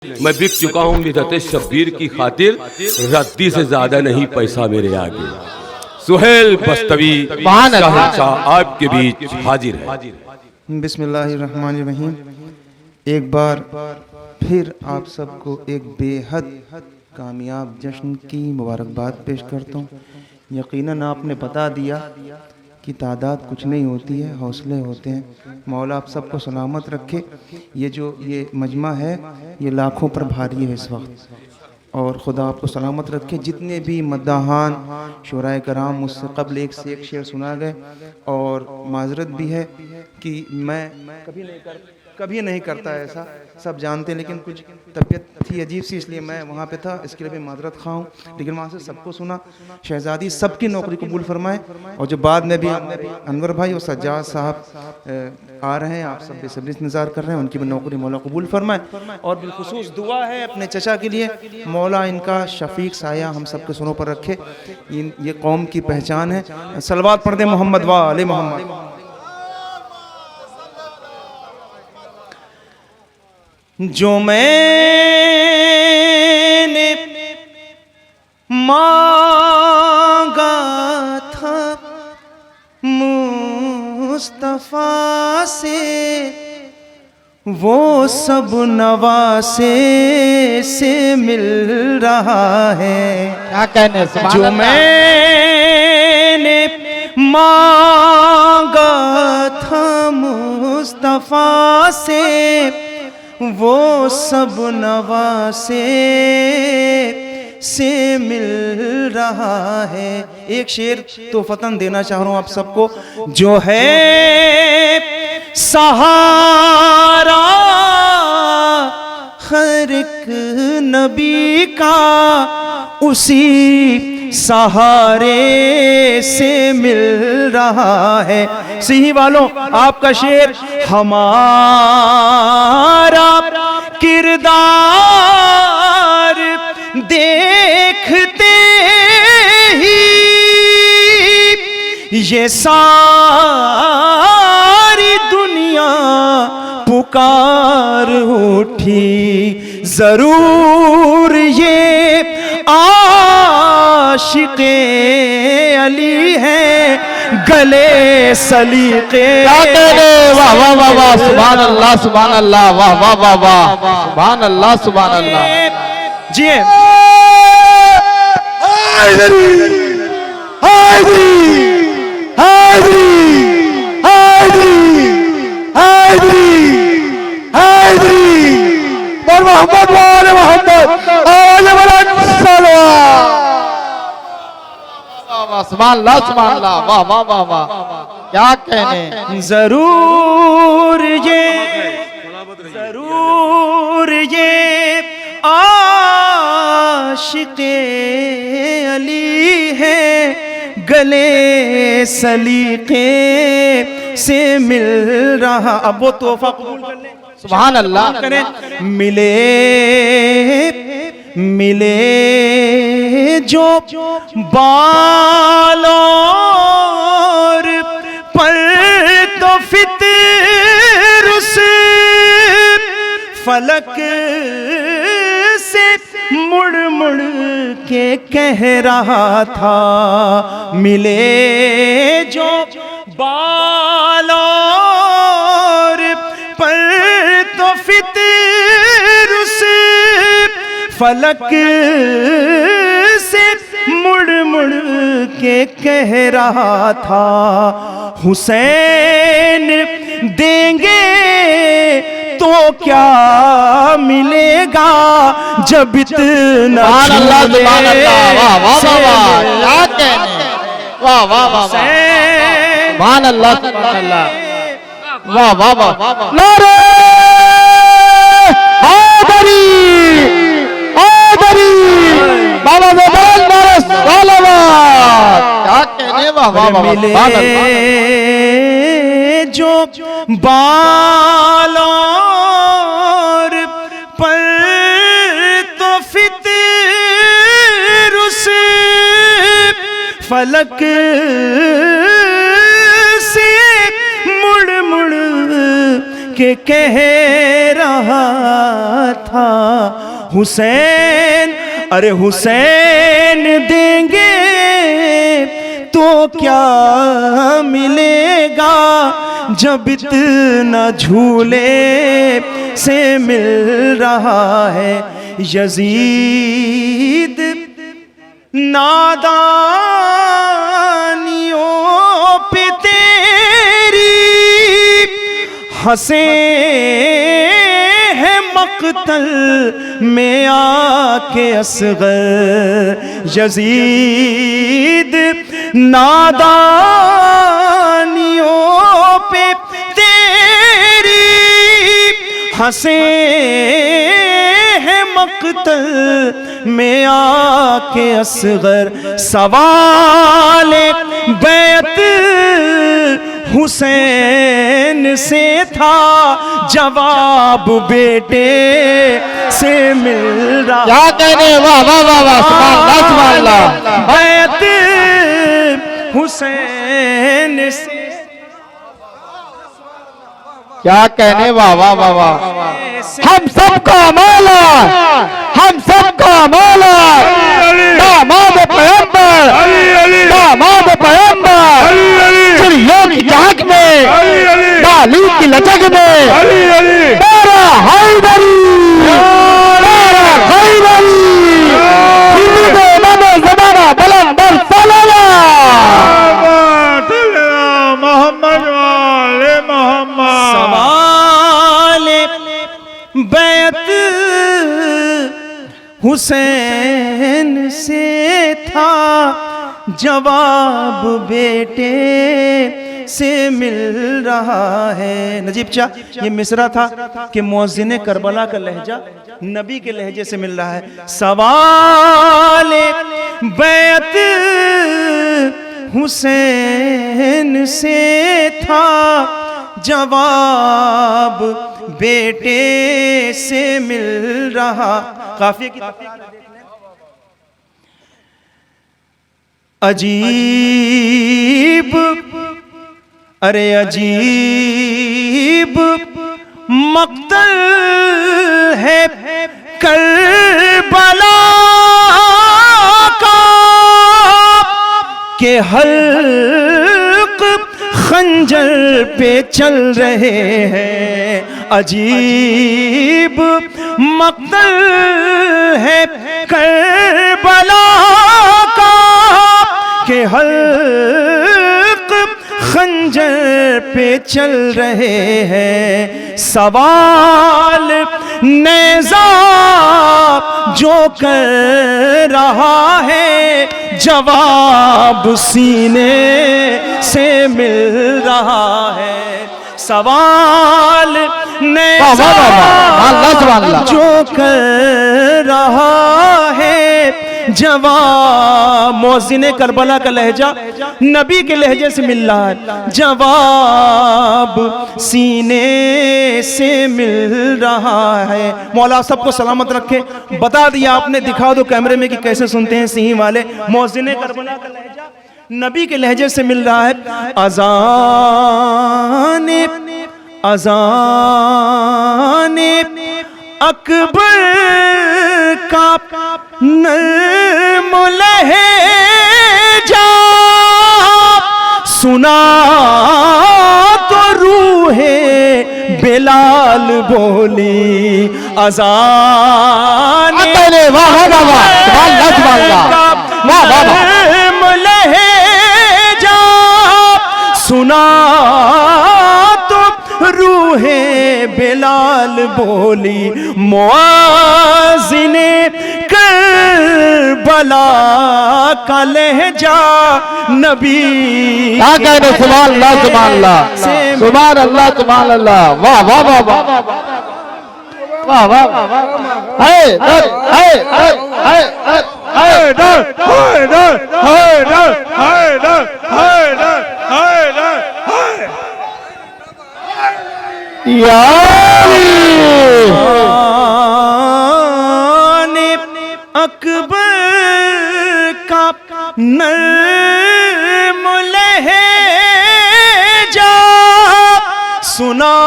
मैं बिक चुका हूँ मिदत शब्बीर की खातिर, रद्दी से ज्यादा नहीं पैसा मेरे आगे। सुहेल बस्तवी शहंशाह आपके बीच हाजिर है। बिस्मिल्लाहिर्रहमानिर्रहीम। एक बार फिर आप सबको एक बेहद कामयाब जश्न की मुबारकबाद पेश करता हूँ। यकीनन आपने बता दिया कि तादाद कुछ नहीं होती है, हौसले होते हैं। मौला आप सबको सलामत रखे। ये मजमा है ये लाखों पर भारी है इस वक्त, और खुदा आपको सलामत रखे। जितने भी मद्दाहान शुराए कराम मुझसे कबल एक से एक शेर सुना गए, और माजरत भी है कि मैं कभी नहीं करता ऐसा, सब जानते हैं, लेकिन कुछ तबीयत थी अजीब सी, इसलिए मैं वहाँ पे था, इसके लिए भी माजरत खा हूँ। लेकिन वहाँ से सबको सुना। शहजादी सबकी नौकरी कबूल फरमाए। और जो बाद में भी अनवर भाई और सज्जाद साहब आ रहे हैं, आप सब बेसब्री से इंतज़ार कर रहे हैं, उनकी भी नौकरी मौला कबूल फरमाए। और बिलखुसूस दुआ है अपने चचा के लिए, मौला इनका शफीक साया हम सबके सुनों पर रखे। ये कौम की पहचान है। सलवात पढ़ दे मोहम्मद व आले मोहम्मद। जो मैंने मांगा था मुस्तफा से, वो सब नवासे से मिल रहा है। क्या कहने जो मैंने मांगा था मुस्तफा से, वो सब नवासे से मिल रहा है। एक शेर तो फतन देना चाह रहा हूं आप सबको। जो है सहारा हर एक नबी का, उसी सहारे से मिल रहा है। सिही वालों आपका शेर, हमारा किरदार देखते ही ये सारी दुनिया पुकार उठी। जरूर ये आशिक़े अली है, गले सलीक़े। वाह वाह वाह वाह, सुभान अल्लाह सुभान अल्लाह, वाह वाह वाह वाह, सुभान अल्लाह सुभान अल्लाह। जी सुभान अल्लाह सुभान अल्लाह, वाह वाह वाह वाह, क्या कहने। जरूर ये आशिक़े अली है, गले सलीक़े से मिल रहा। अब वो तोहफा कबूल कर ले, सुभान अल्लाह करें। मिले जो बालों पर तो फितर उस फलक से मुड़ मुड़ के कह रहा था। मिले जो बालों पर तो फितर उस फलक से मुड़ मुड़ के कह रहा था। हुसैन देंगे तो क्या मिलेगा, जब इतना सुभान अल्लाह, वाह वाह वाह वाह, क्या कहने। वाह वाह वाह, सुभान अल्लाह सुभान अल्लाह, वाह वाह वाह। नारे हैदरी बाबा मोबाइल मारस सालावात, क्या कहने। वाह वाह वाह, मिले जो बालों पर तो फितर उस फलक से मुड़ मुड़ के कह रहा था हुसैन, अरे हुसैन देंगे तो क्या मिलेगा, जब इतना झूले से मिल रहा है यजीद नादानियों पे तेरी हंसे है मक्तल में आके असगर, यजीद नादानियों पे तेरी हंसे है मक्तल में आके असगर। सवाल बैत हुसैन से था, जवाब बेटे से मिल रहा। क्या कहने, वाह वाह वाह वाह, सुभान अल्लाह। बैत हुसैन से क्या कहने, वाह वाह वाह वाह। हम सबका मौला, हम सबका मौला, दामाद पैगंबर, दामाद पैगंबर, चिड़ियों की चहक में, डाली की लचक में, मेरा हैदरी, मेरा हैदरी, हिंदू नमो ज़माना बुलंदर सल्लल्लाहु मोहम्मद वाले मोहम्मद। सवाल बैत हुसैन से था, जवाब बेटे से मिल रहा है। नजीब चा, ये मिसरा था कि मुअज्जिन करबला का लहजा नबी के लहजे से मिल रहा है। सवाल बैत हुसैन से था, जवाब बेटे से मिल रहा। काफिये की अजीब, अरे अजीब मक्तल है करबला का, के हल्क खंजर पे चल रहे हैं। अजीब मक्तल है करबला का, के हल्क खंजर पे चल रहे हैं। सवाल नेज़ा जो कर रहा है, जवाब सीने से मिल रहा है। सवाल नेज़ा जो कर रहा है, जवाब मुअज्जिन करबला का लहजा नबी के लहजे से मिल रहा है, जवाब सीने से मिल रहा है। मौला सबको सलामत रखे। बता दिया आपने, दिखा दो कैमरे में कि कैसे सुनते हैं सिंह वाले। मुअज्जिन करबला का लहजा नबी के लहजे से मिल रहा है। अज़ान अज़ान अकबर का नर्म लहजा सुना तो रूहे बिलाल बोली। अज़ान नर्म लहजा सुना तो रूहे बिलाल बोली। मुअज्जिन करबला का लहजा नबी। क्या कहने, सुभान अल्लाह, सुभान अल्लाह, सुभान अल्लाह, सुभान अल्लाह। वाह वाह वाह वाह वाह वाह वाह। है दर है है है है दर है दर है दर है दर है दर है दर है अकबर का नर्म लहजा सुना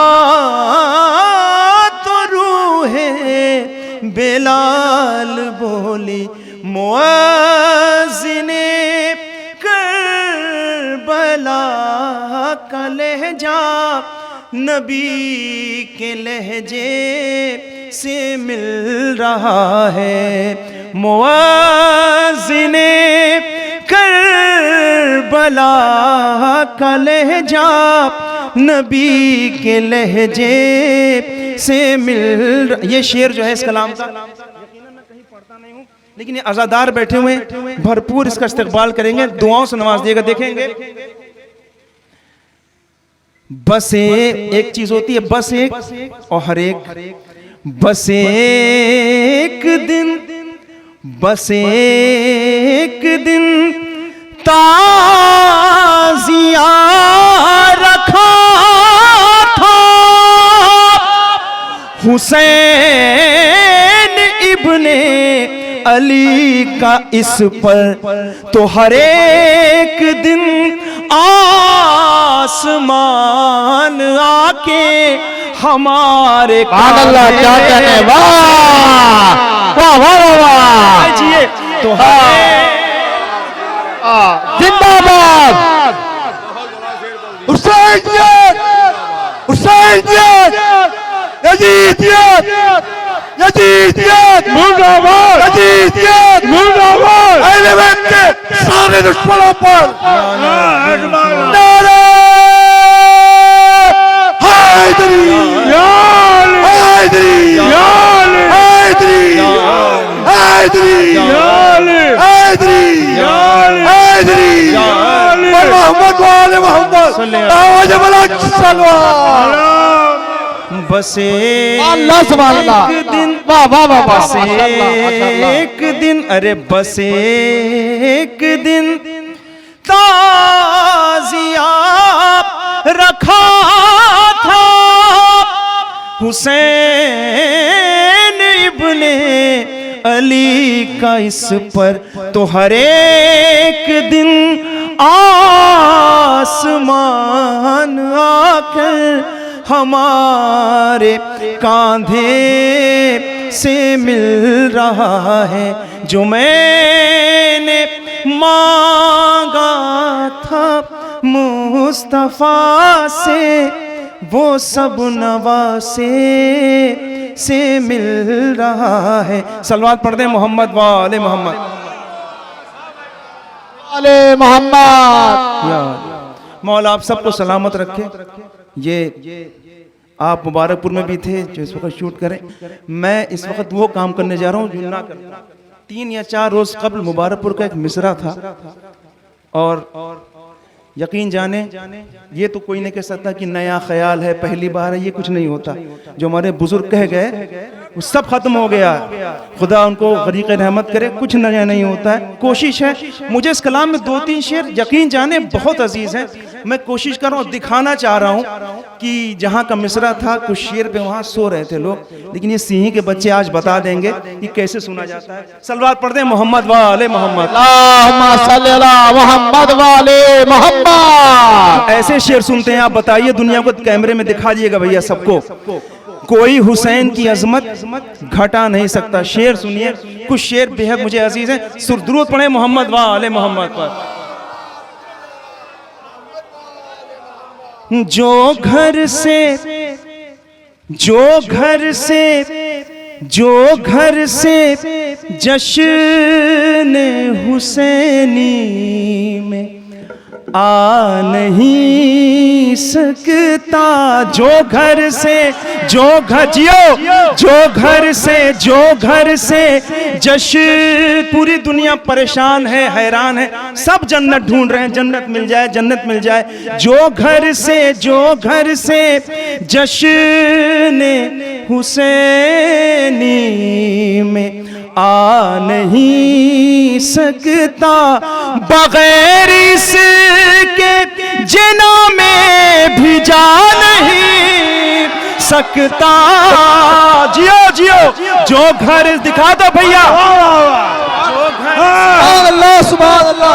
तो बेलाल बोली मुअज्जिने करबला का लहजा नबी के लहजे से मिल रहा है। मुअज्जिने करबला का लहजा नबी के लहजे से मिल। ये शेर जो है इस कलाम का यकीनन मैं कहीं पढ़ता नहीं हूँ, लेकिन ये अज़ादार बैठे हुए भरपूर इसका इस्तकबाल करेंगे, दुआओं से नवाज दिएगा। देखेंगे बस एक चीज होती है, बस एक और हर एक। बस एक दिन, बस एक दिन ताज़िया रखा था हुसैन इब्ने अली का इस पर, तो हर एक दिन आसमान आके हमारे अल्लाह क्या कहने, वाह वाह वाह वाह। तो जिंदाबाद हुसैनियत, हुसैनियत, यजीदियत, यजीदियत मुर्दाबाद, यजीदियत मुर्दाबाद। अहले बैत के सारे दुश्मनों पर नारे हैदरी, हैदरी, हैदरी, हैदरी, हैदरी, हैदरी, मोहम्मद वाले मोहम्मद, आवाज़ बुलंद सलवात। बसे अल्लाह सुभान अल्लाह, वाह वाह वाह, बसे एक दिन, अरे बसे एक दिन ताज़िया रखा था हुसैन इब्ने अली का इस पर, तो हर एक दिन आसमान आकर हमारे कांधे से मिल रहा है। जो मैंने मांगा था मुस्तफा से, वो सब नवासे से मिल रहा है। सलवात पढ़ दे मोहम्मद वाले मोहम्मद, वाले मोहम्मद। मौला आप सबको सलामत रखे। ये आप मुबारकपुर में भी थे जो इस वक्त शूट करें, मैं इस वक्त वो काम करने जा रहा हूँ जो ना करता। 3 या 4 रोज कबल मुबारकपुर का एक मिसरा था, और यकीन जाने ये तो कोई नहीं कह सकता कि नया ख्याल है, पहली बार है, ये कुछ नहीं होता। जो हमारे बुजुर्ग कह गए वो सब खत्म हो गया। खुदा उनको गरीक़ रहमत करे, कुछ नया नहीं होता है। कोशिश है, मुझे इस कलाम में 2-3 शेर यकीन जाने बहुत अजीज हैं। मैं कोशिश कर रहा हूँ, दिखाना चाह रहा हूँ कि जहाँ का मिसरा था कुछ शेर पे वहाँ सो रहे थे लोग, लेकिन ये सिंही के बच्चे आज बता देंगे कि कैसे सुना जाता है। सलवात पढ़ दें मोहम्मद वाले मोहम्मद, अल्लाहुम्मा सल्ली अला मोहम्मद वाले मोहम्मद। ऐसे शेर सुनते हैं आप, बताइए दुनिया को, कैमरे में दिखा दिएगा भैया सबको। कोई हुसैन की अजमत घटा नहीं सकता। शेर सुनिए, कुछ शेर बेहद मुझे अजीज है। दुरूद पढ़े मोहम्मद वाले मोहम्मद पर। जो घर से जश्न हुसैनी में आ नहीं सकता, जो घर से जश्न, पूरी दुनिया परेशान है, हैरान है, सब जन्नत ढूंढ रहे हैं, जन्नत मिल जाए, जन्नत मिल जाए। जो घर से जश्न हुसैनी में आ नहीं सकता, बगैर इसके जिना में भी जा नहीं सकता। जियो जियो, जो घर दिखा दो भैया, जो घर, अल्लाह सुभान अल्लाह,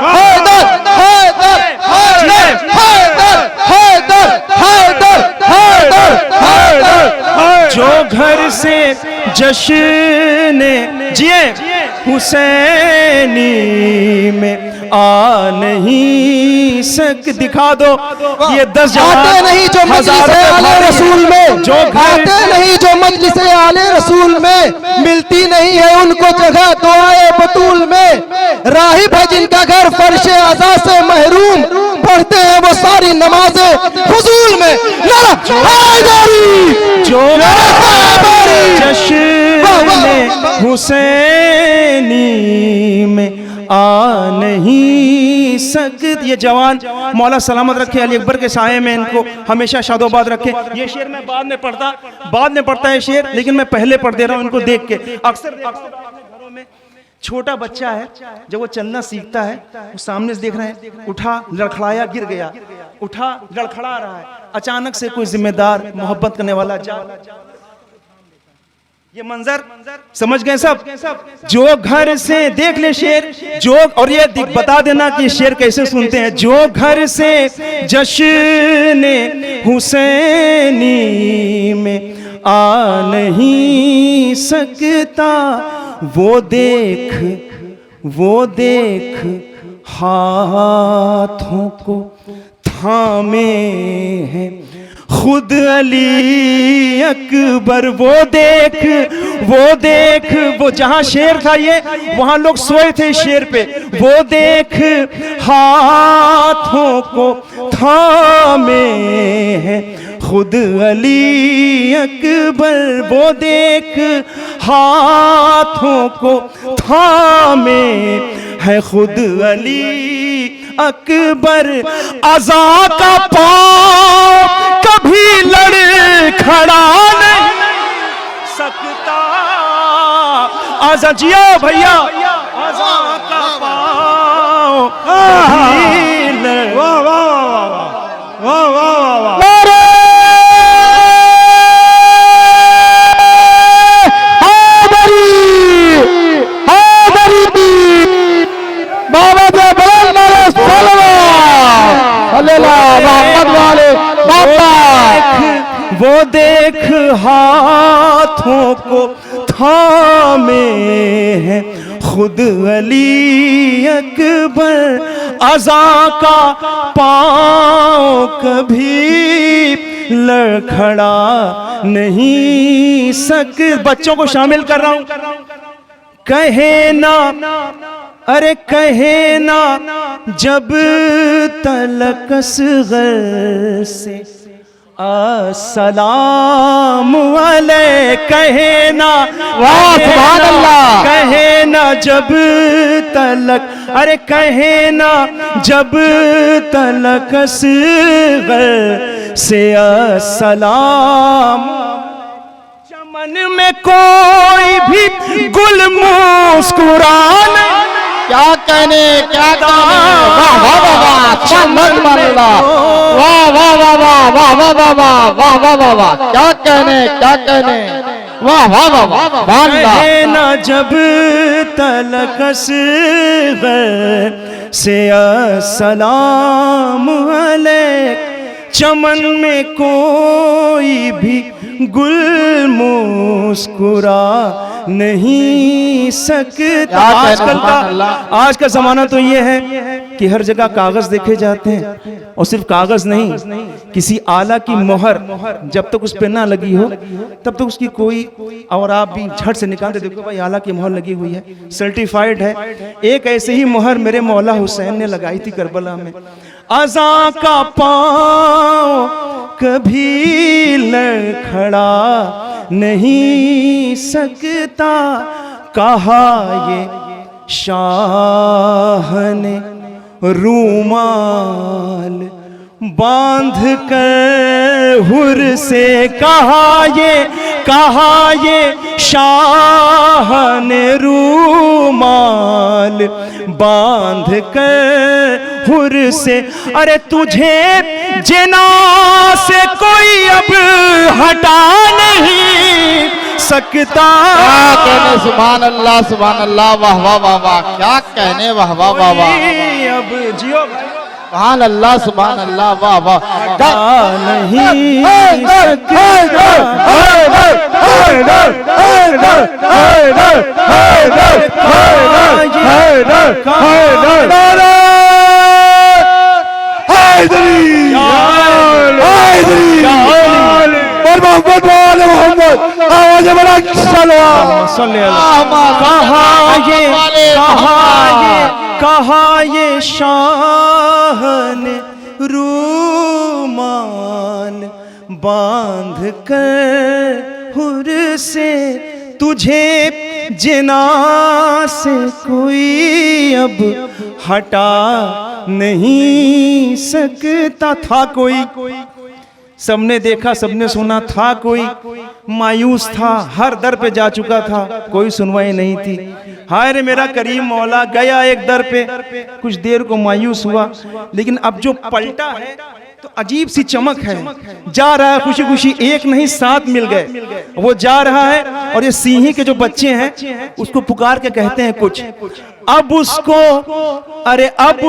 हैदर हैदर हैदर हैदर हैदर हैदर हैदर हैदर जो घर से जश्न जिए हुसैनी में आ नहीं सक। दिखा दो ये 10 आते नहीं जो मजलिस आले रसूल में, जो आते नहीं जो मजलिस आले रसूल में, मिलती नहीं है उनको जगह दुआए बतूल में। राहिब है जिनका घर फर्शे अज़ा से महरूम, पढ़ते हैं वो सारी नमाजें हुजूर में। जो जश्न हुसैनी में आ नहीं सकते। ये जवान मौला सलामत रखे, अली अकबर के साये में इनको हमेशा शादोबाद रखे। ये शेर मैं बाद में पढ़ता है शेर, लेकिन मैं पहले पढ़ दे रहा हूँ इनको देख के। अक्सर घरों में छोटा बच्चा है, जब वो चलना सीखता है, वो सामने से देख रहे हैं, उठा लड़खड़ाया गिर गया, उठा लड़खड़ा रहा है, अचानक से कोई जिम्मेदार मोहब्बत करने वाला जा, ये मंजर समझ गए सब। जो घर से देख ले शेर, जो, और ये बता देना कि शेर कैसे सुनते हैं। जो घर से जश्न हुसैनी में आ नहीं सकता, वो देख हाथों को थामे हैं खुद अली अकबर। वो देख वो जहां शेर था, ये वहां लोग सोए थे शेर पे। वो देख हाथों को थामे हैं खुद अली अकबर। वो देख हाथों को थामे है खुद अली अकबर। अज़ा का पाँव कभी लड़खड़ा नहीं सकता। आजा जियो भैया, अज़ा का पाँव कभी वो देख हाथों को थामे हैं खुद अली अकबर। अज़ा का पाँव कभी लड़खड़ा नहीं सक। बच्चों को शामिल कर रहा हूं। कहे ना, अरे कहे ना जब तलक असग़र से अस्सलाम अलैह। कहे ना, वाह सुभान अल्लाह। कहे ना जब तलक, अरे कहे ना जब तलक असग़र से अस्सलाम। चमन में कोई भी गुल मुस्कुराने, क्या कहने, क्या कहने। वाह वाह वाह वाह, सुभान अल्लाह। वाह वाह वाह वाह वाह वाह वाह वाह वाह वाह वाह, क्या कहने, क्या कहने। वाह वाह वाह वाह, सुभान अल्लाह। कहे ना जब तलक असग़र से अस्सलाम अलैक। चमन में कोई भी गुल मुस्कुरा नहीं सकता। आज का जमाना तो ये है कि हर जगह कागज देखे जाते हैं, और सिर्फ कागज नहीं, किसी आला की मोहर जब तक उस पे ना लगी हो तब तक उसकी कोई, और आप भी झट से निकालते देखो भाई आला की मोहर लगी हुई है, सर्टिफाइड है। एक ऐसे ही मोहर मेरे मौला हुसैन ने लगाई थी करबला में। अज़ा का पाँव कभी लड़खड़ा नहीं सकता, कहा ये शाह ने रूमाल बांध कर हुर से। कहा ये शाह ने रूमाल बांध कर हुर से। अरे तुझे जिना से कोई अब हटा नहीं सकता। क्या कहने, सुभान अल्लाह सुभान अल्लाह। वाह वाह वाह वाह, क्या कहने। वाह वाह वाह वाह। अब जियो सुभान अल्लाह वाह वाह नहीं कहा ये शाह ने रूमान बांध कर हुर से तुझे जिना से कोई अब हटा नहीं सकता था। कोई सबने देखा, सबने सुना, था कोई मायूस था, हर दर पे जा चुका था, कोई सुनवाई नहीं थी। हाय रे मेरा करीम मौला, गया एक दर पे, कुछ देर को मायूस हुआ, लेकिन अब जो पलटा है तो अजीब सी चमक है। जा रहा है खुशी खुशी, एक नहीं 7 मिल गए। वो जा रहा है और ये सिंही के जो बच्चे हैं उसको पुकार के कहते हैं कुछ, अब उसको, अरे अब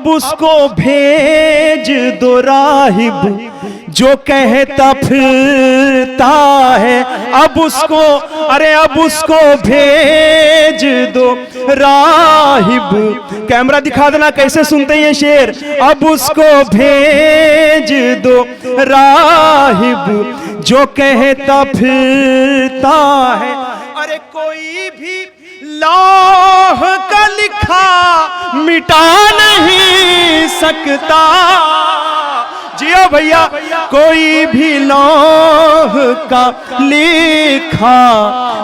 उसको भेज दो राहिब जो कहता फिरता है। अब उसको, अरे अब उसको भेज दो राहिब। कैमरा दिखा देना कैसे सुनते हैं ये शेर। अब उसको भेज दो राहिब जो कहता फिरता है। अरे कोई भी लौह का लिखा मिटा नहीं सकता। जियो भैया, कोई भी लौह का लिखा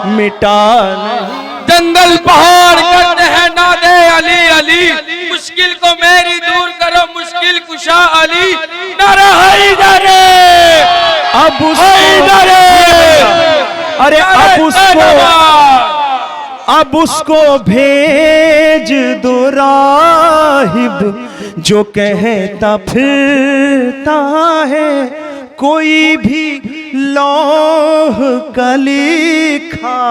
मिटा नहीं। जंगल पहाड़ करते हैं नादे अली अली, मुश्किल को मेरी दूर करो मुश्किल कुशा अली। नारा हैदर, अब अरे अब उसको भेज दो राहिब जो कहता फिरता है। कोई भी लौह का लिखा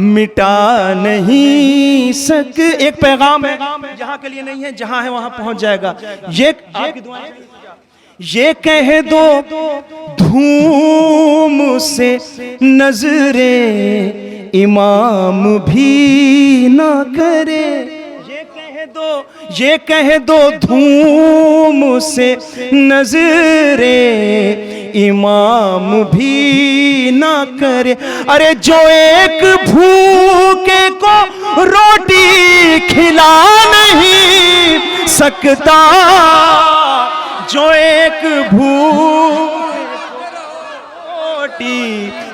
मिटा नहीं सक। एक पैगाम है, यहाँ के लिए नहीं है, जहाँ है वहाँ पहुँच जाएगा। ये आपकी दुआ है। ये कह दो धूम से नजरे इमाम भी ना करे। ये कह दो धूम से नजरे इमाम भी ना करे। अरे जो एक भूखे को रोटी खिला नहीं सकता, जो एक रोटी,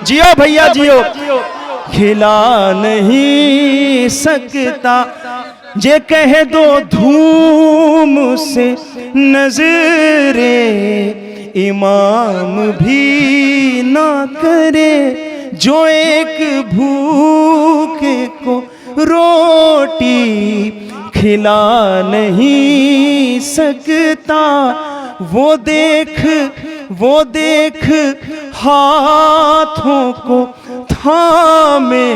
जियो भैया जियो, खिला नहीं सकता। ये कह दो धूम से नजरे इमाम भी ना करे। जो एक भूखे को रोटी खिला नहीं सकता। वो देख हाथों को थामे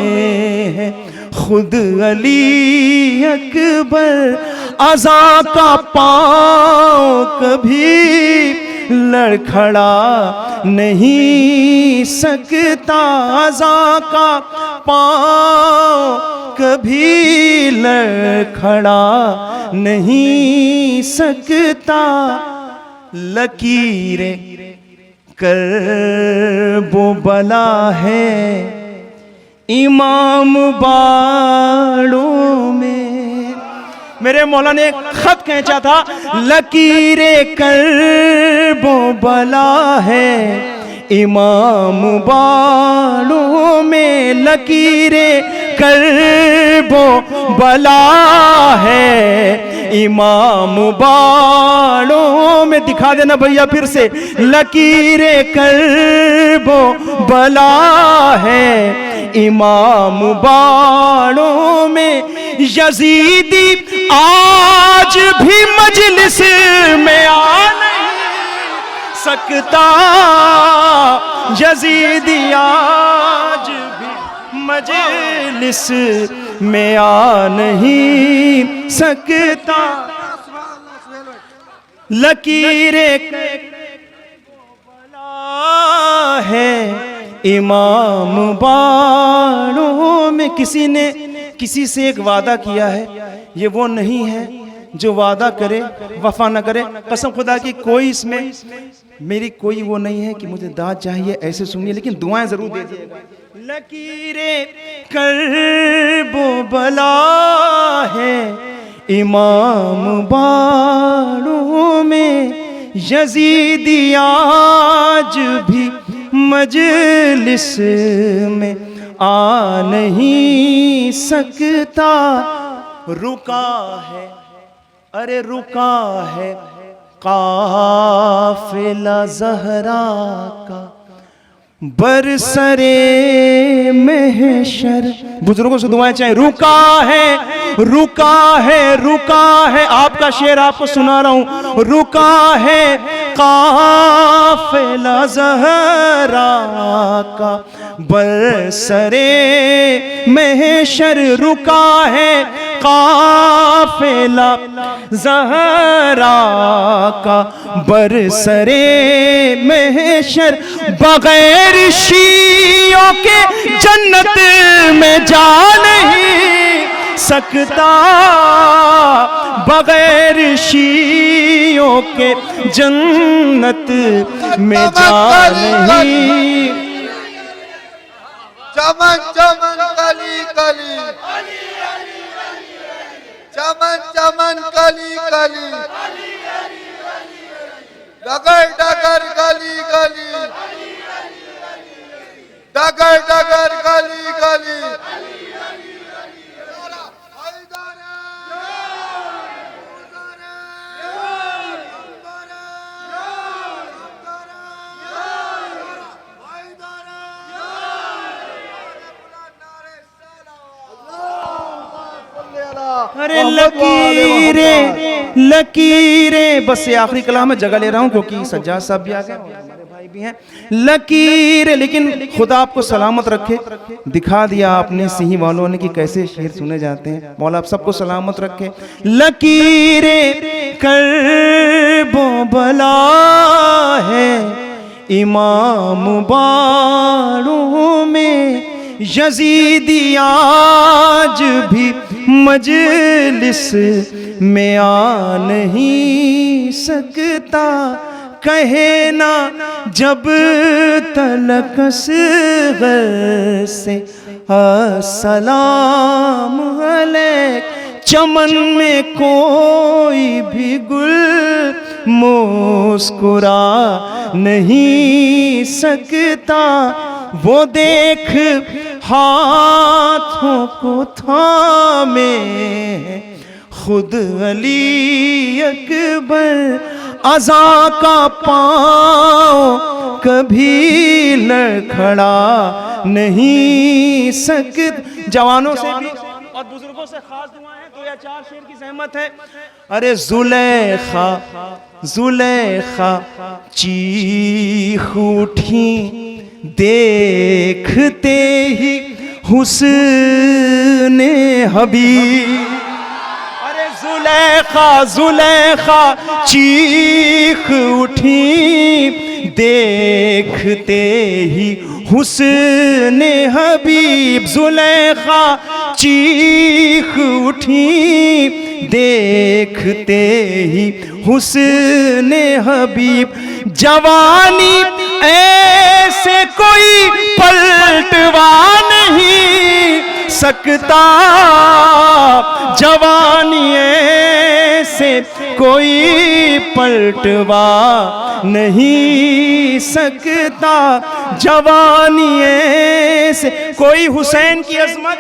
है खुद अली अकबर। अज़ा का पाँव कभी लड़खड़ा नहीं सकता। अज़ा का पाँव कभी लड़खड़ा नहीं सकता। लकीरें कर्बो बला है इमाम बाड़ों में। मेरे मौला ने एक खत खींचा था, लकीरें कर्बो बला है इमाम बाड़ों में। लकीरें कर्बो बला है इमाम बाड़ों में। दिखा देना भैया फिर से, लकीरें कर्बो बला है इमाम बाड़ों में। यजीदी आज भी मजलिस में आ नहीं सकता। यजीदी आज भी मजलिस में आ नहीं सकता। लकीरें है इमाम बाड़ों में। किसी ने किसी से एक वादा किया है, ये वो नहीं है जो वादा करे वफा न करे। कसम खुदा की कोई इसमें मेरी कोई वो नहीं है कि मुझे दाद चाहिए ऐसे सुनिए, लेकिन दुआएं जरूर दे दीजिएगा। लकीरें कर्बो बला है इमाम बाड़ों में, यजीदी आज भी मजलिस में आ नहीं सकता। रुका है, अरे रुका है काफिला ज़हरा का बरसरे महशर। बुजुर्गों से दुआएं चाहे। रुका है, रुका है, रुका है, आपका शेर आपको सुना रहा हूं। रुका है काफिला ज़हरा का बरसरे महशर। रुका है काफिला ज़हरा का बरसरे महशर। बगैर शियों के जन्नत में जा नहीं सकता, बगैर शियों के जन्नत में जा नहीं। चमन चमन कली कली, चमन चमन कली कली, डगर डगर गली गली, डगर डगर गली गली। अरे लकीरें लकीरें, बस ये आखिरी कलाम में जगह ले रहा हूं क्योंकि सज्जाद साहब भी आ गए, हमारे भाई भी हैं। लकीरें, लेकिन खुदा आपको सलामत रखे। दिखा दिया आपने सिही वालों ने कि कैसे शेर सुने जाते हैं। मौला आप सबको सलामत रखे। लकीरें कर्बो बला है इमाम बाड़ों में, यजीदी आज भी मजलिस में आ नहीं सकता। कहे ना जब तलक असग़र से अस्सलाम अलैक, चमन में कोई भी गुल मुस्कुरा नहीं सकता। वो देख हाथों को थामे खुद अली अकबर, अज़ा का पाँव कभी लड़खड़ा नहीं सकता। जवानों से भी और बुजुर्गों से खास दुआएं हैं, 2 या 4 शेर की ज़हमत है। अरे ज़ुलेखा ज़ुलेखा चीख उठी देखते ही हुस्ने हबीब। अरे ज़ुलेखा ज़ुलेखा चीख उठी देखते ही हुस्ने हबीब। ज़ुलेखा चीख उठी देखते ही हुस्ने हबीब। जवानी ऐसे कोई पलटवा नहीं सकता, जवानी ऐसे कोई पलटवा नहीं सकता। जवानी ऐसे कोई हुसैन की अजमत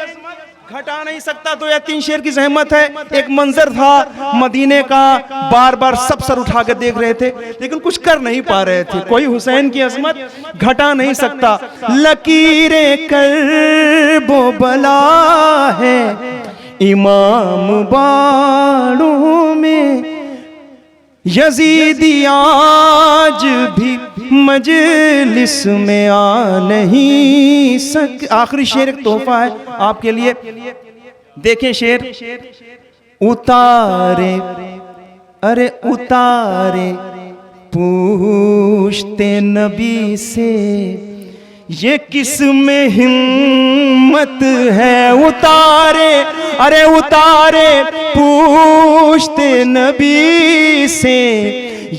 घटा नहीं सकता। 2 या 3 शेर की ज़हमत है। एक मंजर था मदीने का, बार बार सब सर उठा के देख रहे थे लेकिन कुछ कर नहीं पा रहे थे। कोई हुसैन की अजमत घटा नहीं सकता। लकीरें कर्बो बला है इमाम बाड़ों में, यजीदी आज भी मजलिस में आ नहीं सक। आखिरी शेर एक तोहफा है आपके लिए, देखें शेर। उतारे अरे उतारे पूछते नबी से, ये किस में हिम्मत है। उतारे, अरे उतारे पूछते नबी से,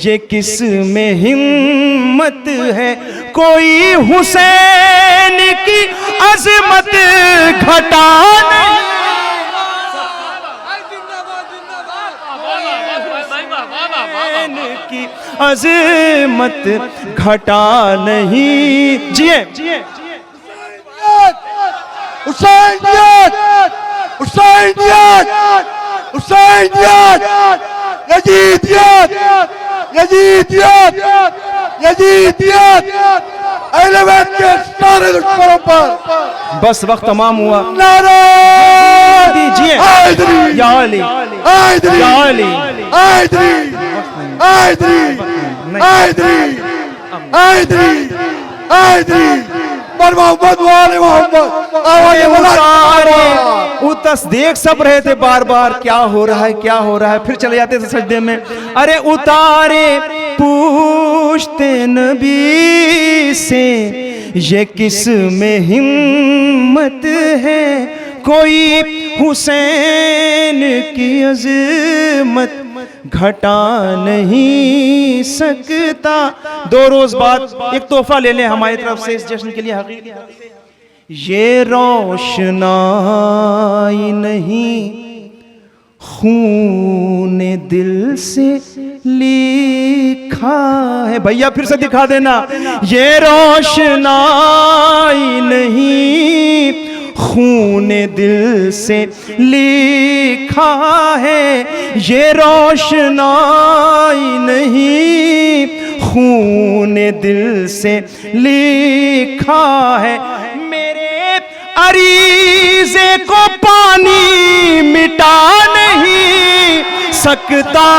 ये किस में हिम्मत है। कोई हुसैन की अजमत घटा नहीं, की अजमत घटा नहीं। जिए हुसैनियत, हुसैनियत, हुसैनियत, यजीदियत, यजीदियत, यजीदियत, अहले बैत के सारे दुश्मनों पर बस वक्त तमाम हुआ। नारे दीजिए हैदरी, या अली, हैदरी, या अली, हैदरी, हैदरी, हैदरी, हैदरी, हैदरी, मोहम्मद वाले मोहम्मद, आवाज़ बुलंद। उतस देख सब रहे थे बार बार क्या हो रहा है, क्या हो रहा है, फिर चले जाते थे सजदे में। अरे उतारे पूछते नबी से, ये किस में हिम्मत है। कोई हुसैन की अज़मत घटा नहीं सकता। 2 रोज बाद एक तोहफा ले लें हमारी तरफ से इस जश्न के लिए। हकीकी ये रोशनाई नहीं, खून दिल से लिखा है। भैया फिर से दिखा देना। ये रोशनाई नहीं, खून दिल से लिखा है। ये रोशनाई नहीं, खून दिल से लिखा है। मेरे अरीज़े को पानी मिटा नहीं सकता।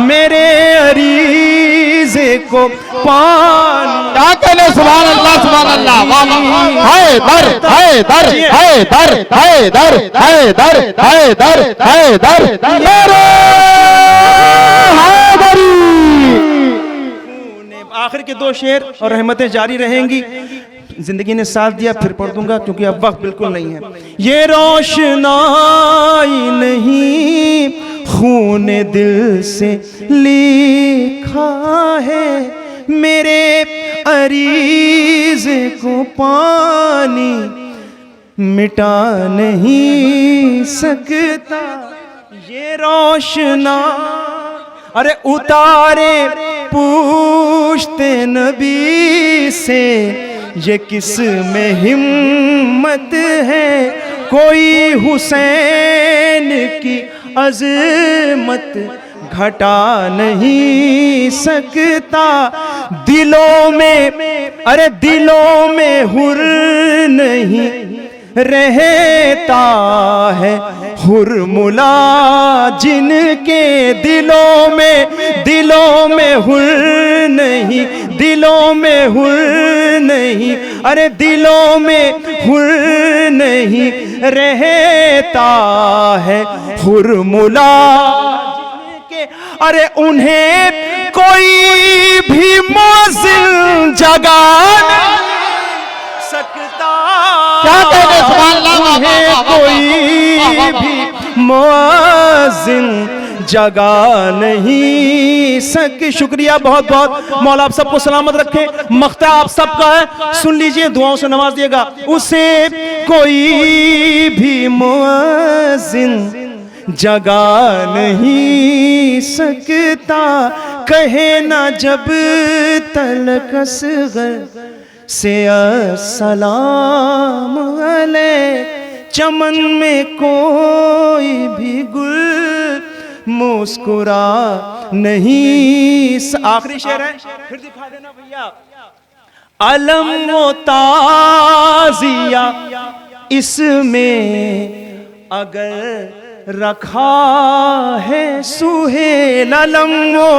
मेरे अरीज़े को पानी, क्या कहने, सुभान अल्लाह, सुभान अल्लाह, वाह वाह। हैदर, हैदर, हैदर, हैदर, हैदर, हैदर, हैदर, मेरे हैदरी। आखिर के 2 शेर और रहमतें जारी रहेंगी। जिंदगी ने साथ दिया, फिर पढ़ दूंगा क्योंकि अब वक्त बिल्कुल नहीं है। ये रोशनाई नहीं, खून दिल से लिखा है। मेरे अरीज़े को पानी मिटा नहीं सकता। ये रोशना, अरे उतारे पूछते नबी से, ये किस में हिम्मत है। कोई हुसैन की अज़मत घटा नहीं सकता। दिलों में, अरे दिलों में हुर नहीं रहता है हुरमुला, जिनके दिलों में हुर नहीं, दिलों में हुर नहीं, अरे दिलों में हुर नहीं रहता है हुरमुला, अरे उन्हें कोई भी मौज़िल जगा नहीं सकता। क्या कहते, सुभान अल्लाह, उन्हें कोई भी मौज़िल जगा नहीं सके। शुक्रिया बहुत बहुत। मौला आप सबको सलामत रखे। मख्ता आप सबका है, सुन लीजिए, दुआओं से नवाज दिएगा। उसे कोई भी मुअज़्ज़िन जगा नहीं सकता। कहे ना जब तलक असग़र से अस्सलाम अलैक, चमन में कोई भी गुल मुस्कुरा नहीं। आखिरी शेर है, फिर दिखा देना भैया। अलम वो ताज़िया इसमें अगर रखा है सुहेल, अलम वो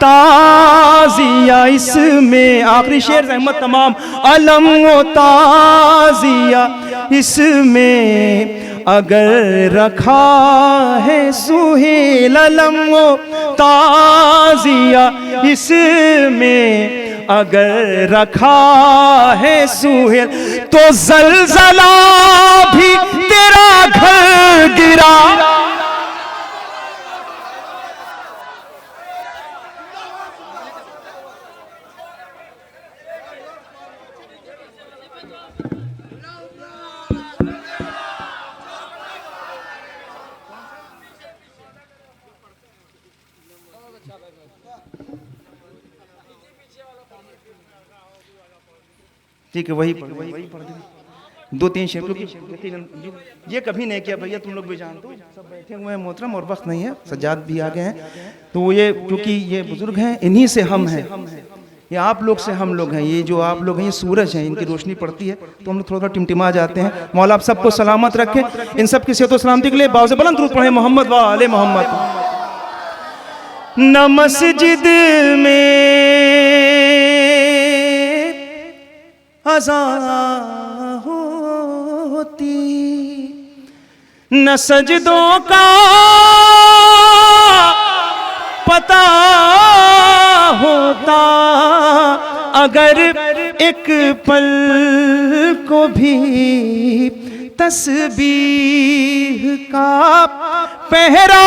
ताज़िया इसमें, आखिरी शेर रहमत तमाम। अलम वो ताज़िया इसमें अगर रखा है सुहेल अलम ताजिया इसमें, अगर रखा है सुहेल तो जलजला भी तेरा घर गिरा। ठीक है, वही पढ़ दे, 2-3 शेर, क्योंकि ये कभी नहीं किया भैया, तुम लोग भी जानते हो, सब बैठे हुए हैं मोहतरम और वक्त नहीं है, सज्जाद भी आ गए हैं, तो ये क्योंकि ये बुजुर्ग हैं, इन्हीं से हम हैं, ये आप लोग से हम लोग हैं, ये जो आप लोग हैं ये सूरज हैं, इनकी रोशनी पड़ती है तो हम लोग थोड़ा टिमटिमा जाते हैं। मौला आप सबको सलामत रखे, इन सब की सेहत और सलामती के लिए बाव से बुलंद दुरूद पढ़े मोहम्मद व आले मोहम्मद। न मस्जिद में अज़ान होती, न सजदों का पता होता, अगर एक पल को भी तस्बीह का पहरा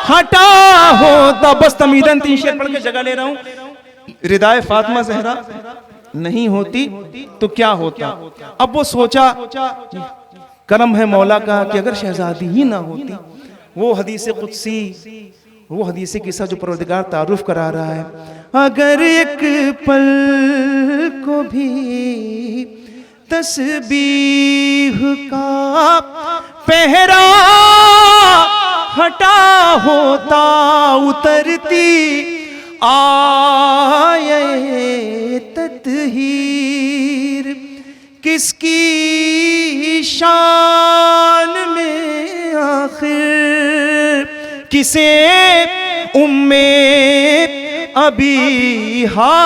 हटा होता। बस तमीदन 3 शेर पढ़ के जगह ले रहा हूं। रिदाए फातिमा ज़हरा नहीं होती तो क्या होता। अब वो सोचा, करम है मौला का कि अगर शहजादी ही ना होती, वो हदीस कुदसी, वो हदीस किस्सा जो परवरदिगार तारुफ करा रहा है, अगर एक पल को भी तस्बीह का पहरा हटा होता, उतरती आए तत्हीर किसकी शान में आखिर, किसे उम्मे अभी हा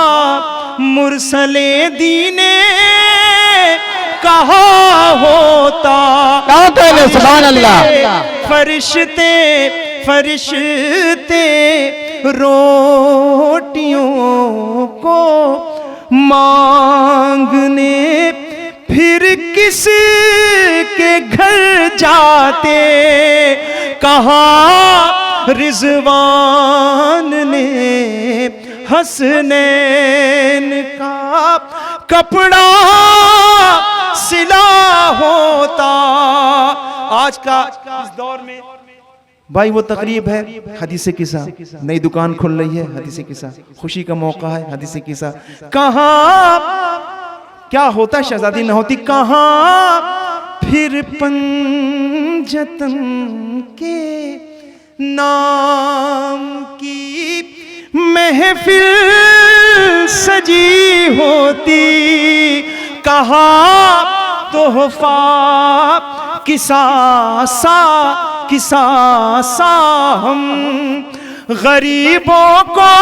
मुरसले दीने कहा होता। सुभान अल्लाह। फरिश्ते फरिश्ते रोटियों को मांगने फिर किस के घर जाते, कहा रिजवान ने हसनैन का कपड़ा सिला होता। आज का इस दौर में भाई वो तकरीब है, हदीस किस्सा, नई दुकान खुल रही है, हदीस किस्सा, खुशी का मौका है, हदीस किस्सा। कहाँ क्या होता शहजादी न होती, कहाँ फिर पंजतन के नाम की महफिल सजी होती, कहाँ तोहफा किसा सा हम गरीबों को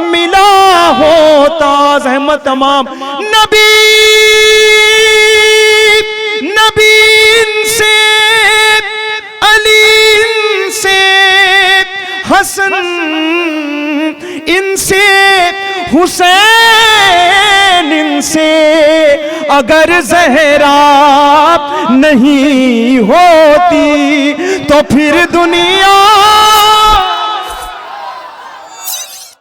मिला होता। ज़हमत तमाम नबी से अली से हसन, इनसे हुसैन, इनसे अगर ज़हरा नहीं होती तो फिर दुनिया